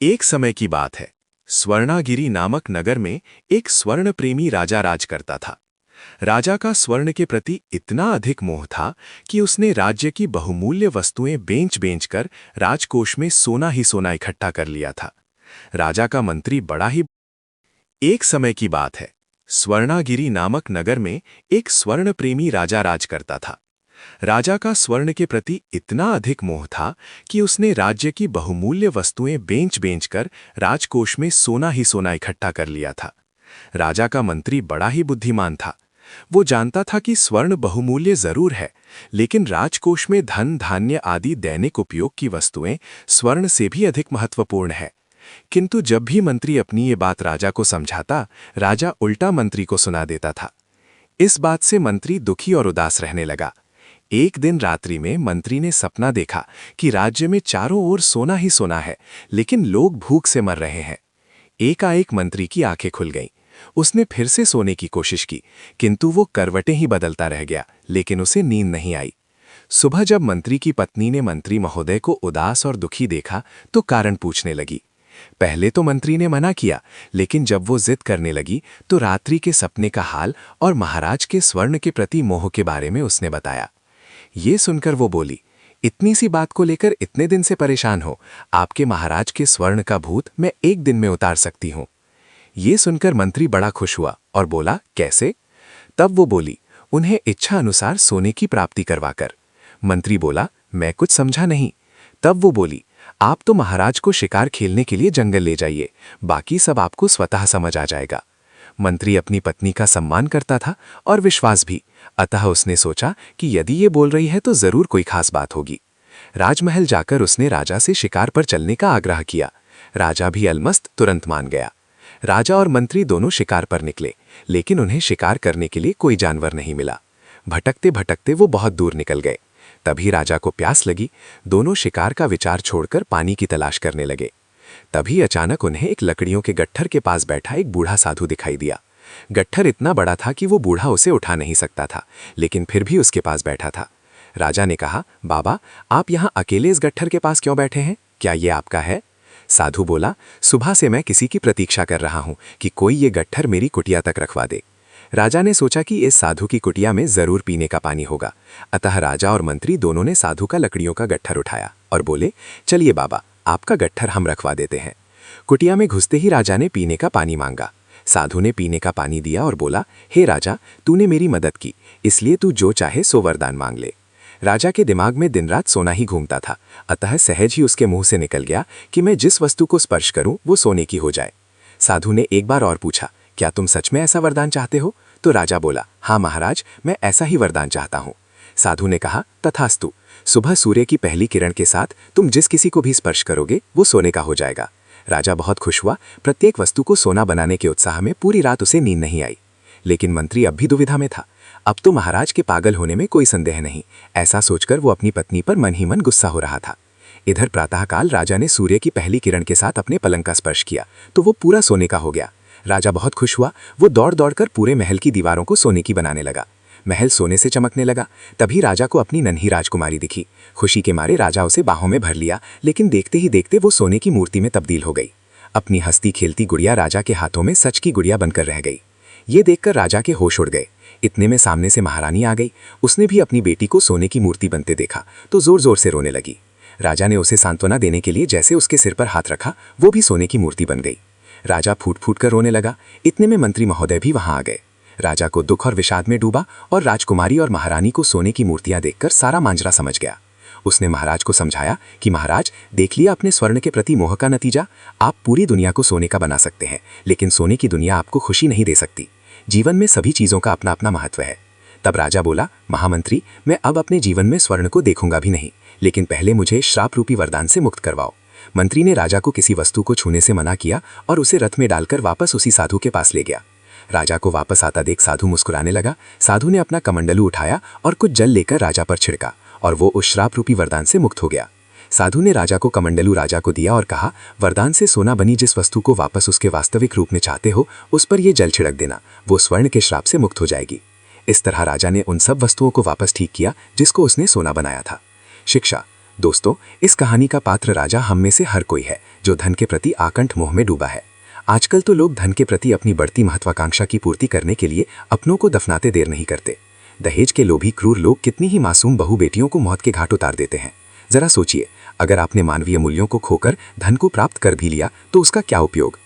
एक समय की बात है। स्वर्णागिरी नामक नगर में एक स्वर्ण प्रेमी राजा राज करता था। राजा का स्वर्ण के प्रति इतना अधिक मोह था कि उसने राज्य की बहुमूल्य वस्तुएं बेच बेच कर राजकोष में सोना ही सोना इकट्ठा कर लिया था। राजा का मंत्री बड़ा ही। एक समय की बात है। स्वर्णागिरी नामक नगर में एक स्वर्ण प्रेमी राजा राज करता था। राजा का स्वर्ण के प्रति इतना अधिक मोह था कि उसने राज्य की बहुमूल्य वस्तुएं बेच बेच कर राजकोष में सोना ही सोना इकट्ठा कर लिया था। राजा का मंत्री बड़ा ही बुद्धिमान था। वो जानता था कि स्वर्ण बहुमूल्य जरूर है, लेकिन राजकोष में धन धान्य आदि दैनिक उपयोग की वस्तुएं स्वर्ण से भी अधिक महत्वपूर्ण है। किंतु जब भी मंत्री अपनी ये बात राजा को समझाता, राजा उल्टा मंत्री को सुना देता था। इस बात से मंत्री दुखी और उदास रहने लगा। एक दिन रात्रि में मंत्री ने सपना देखा कि राज्य में चारों ओर सोना ही सोना है, लेकिन लोग भूख से मर रहे हैं। एकाएक मंत्री की आंखें खुल गईं। उसने फिर से सोने की कोशिश की, किंतु वो करवटें ही बदलता रह गया, लेकिन उसे नींद नहीं आई। सुबह जब मंत्री की पत्नी ने मंत्री महोदय को उदास और दुखी देखा तो कारण पूछने लगी। पहले तो मंत्री ने मना किया, लेकिन जब वो जिद करने लगी तो रात्रि के सपने का हाल और महाराज के स्वर्ण के प्रति मोह के बारे में उसने बताया। ये सुनकर वो बोली, इतनी सी बात को लेकर इतने दिन से परेशान हो? आपके महाराज के स्वर्ण का भूत मैं एक दिन में उतार सकती हूँ। ये सुनकर मंत्री बड़ा खुश हुआ और बोला, कैसे? तब वो बोली, उन्हें इच्छा अनुसार सोने की प्राप्ति करवाकर। मंत्री बोला, मैं कुछ समझा नहीं। तब वो बोली, आप तो महाराज को शिकार खेलने के लिए जंगल ले जाइए, बाकी सब आपको स्वतः समझ आ जाएगा। मंत्री अपनी पत्नी का सम्मान करता था और विश्वास भी, अतः उसने सोचा कि यदि ये बोल रही है तो जरूर कोई खास बात होगी। राजमहल जाकर उसने राजा से शिकार पर चलने का आग्रह किया। राजा भी अलमस्त तुरंत मान गया। राजा और मंत्री दोनों शिकार पर निकले, लेकिन उन्हें शिकार करने के लिए कोई जानवर नहीं मिला। भटकते भटकते वो बहुत दूर निकल गए। तभी राजा को प्यास लगी। दोनों शिकार का विचार छोड़कर पानी की तलाश करने लगे। तभी अचानक उन्हें एक लकड़ियों के गट्ठर के पास बैठा एक बूढ़ा साधु दिखाई दिया। गट्ठर इतना बड़ा था कि वो बूढ़ा उसे उठा नहीं सकता था, लेकिन फिर भी उसके पास बैठा था। राजा ने कहा, बाबा, आप यहाँ अकेले इस गट्ठर के पास क्यों बैठे हैं? क्या ये आपका है? साधु बोला, सुबह से मैं किसी की प्रतीक्षा कर रहा हूँ कि कोई ये गट्ठर मेरी कुटिया तक रखवा दे। राजा ने सोचा कि इस साधु की कुटिया में जरूर पीने का पानी होगा, अतः राजा और मंत्री दोनों ने साधु का लकड़ियों का गट्ठर उठाया और बोले, चलिए बाबा, आपका गट्ठर हम रखवा देते हैं। कुटिया में घुसते ही राजा ने पीने का पानी मांगा। साधु ने पीने का पानी दिया और बोला, हे राजा, तूने मेरी मदद की, इसलिए तू जो चाहे सो वरदान मांग ले। राजा के दिमाग में दिन रात सोना ही घूमता था, अतः सहज ही उसके मुंह से निकल गया कि मैं जिस वस्तु को स्पर्श करूं वो सोने की हो जाए। साधु ने एक बार और पूछा, क्या तुम सच में ऐसा वरदान चाहते हो? तो राजा बोला, हाँ महाराज, मैं ऐसा ही वरदान चाहता हूँ। साधु ने कहा, तथास्तु। सुबह सूर्य की पहली किरण के साथ तुम जिस किसी को भी स्पर्श करोगे वो सोने का हो जाएगा। राजा बहुत खुश हुआ। प्रत्येक वस्तु को सोना बनाने के उत्साह में पूरी रात उसे नींद नहीं आई। लेकिन मंत्री अब भी दुविधा में था। अब तो महाराज के पागल होने में कोई संदेह नहीं, ऐसा सोचकर वो अपनी पत्नी पर मन ही मन गुस्सा हो रहा था। इधर प्रातःकाल राजा ने सूर्य की पहली किरण के साथ अपने पलंग का स्पर्श किया तो वो पूरा सोने का हो गया। राजा बहुत खुश हुआ। वो दौड़ दौड़कर पूरे महल की दीवारों को सोने की बनाने लगा। महल सोने से चमकने लगा। तभी राजा को अपनी नन्ही राजकुमारी दिखी। खुशी के मारे राजा उसे बाहों में भर लिया, लेकिन देखते ही देखते वो सोने की मूर्ति में तब्दील हो गई। अपनी हंसती खेलती गुड़िया राजा के हाथों में सच की गुड़िया बनकर रह गई। ये देखकर राजा के होश उड़ गए। इतने में सामने से महारानी आ गई। उसने भी अपनी बेटी को सोने की मूर्ति बनते देखा तो जोर जोर से रोने लगी। राजा ने उसे सांत्वना देने के लिए जैसे उसके सिर पर हाथ रखा, वो भी सोने की मूर्ति बन गई। राजा फूट फूट कर रोने लगा। इतने में मंत्री महोदय भी वहां आ गए। राजा को दुख और विषाद में डूबा और राजकुमारी और महारानी को सोने की मूर्तियां देखकर सारा मांजरा समझ गया। उसने महाराज को समझाया कि महाराज, देख लिया अपने स्वर्ण के प्रति मोह का नतीजा। आप पूरी दुनिया को सोने का बना सकते हैं, लेकिन सोने की दुनिया आपको खुशी नहीं दे सकती। जीवन में सभी चीजों का अपना अपना महत्व है। तब राजा बोला, महामंत्री, मैं अब अपने जीवन में स्वर्ण को देखूंगा भी नहीं, लेकिन पहले मुझे श्राप रूपी वरदान से मुक्त करवाओ। मंत्री ने राजा को किसी वस्तु को छूने से मना किया और उसे रथ में डालकर वापस उसी साधु के पास ले गया। राजा को वापस आता देख साधु मुस्कुराने लगा। साधु ने अपना कमंडलू उठाया और कुछ जल लेकर राजा पर छिड़का और वो उस श्राप रूपी वरदान से मुक्त हो गया। साधु ने राजा को कमंडलू राजा को दिया और कहा, वरदान से सोना बनी जिस वस्तु को वापस उसके वास्तविक रूप में चाहते हो, उस पर यह जल छिड़क देना, वो स्वर्ण के श्राप से मुक्त हो जाएगी। इस तरह राजा ने उन सब वस्तुओं को वापस ठीक किया जिसको उसने सोना बनाया था। शिक्षा। दोस्तों, इस कहानी का पात्र राजा हम में से हर कोई है जो धन के प्रति आकंठ मोह में डूबा है। आजकल तो लोग धन के प्रति अपनी बढ़ती महत्वाकांक्षा की पूर्ति करने के लिए अपनों को दफनाते देर नहीं करते। दहेज के लोभी क्रूर लोग कितनी ही मासूम बहू बेटियों को मौत के घाट उतार देते हैं। जरा सोचिए, अगर आपने मानवीय मूल्यों को खोकर धन को प्राप्त कर भी लिया तो उसका क्या उपयोग।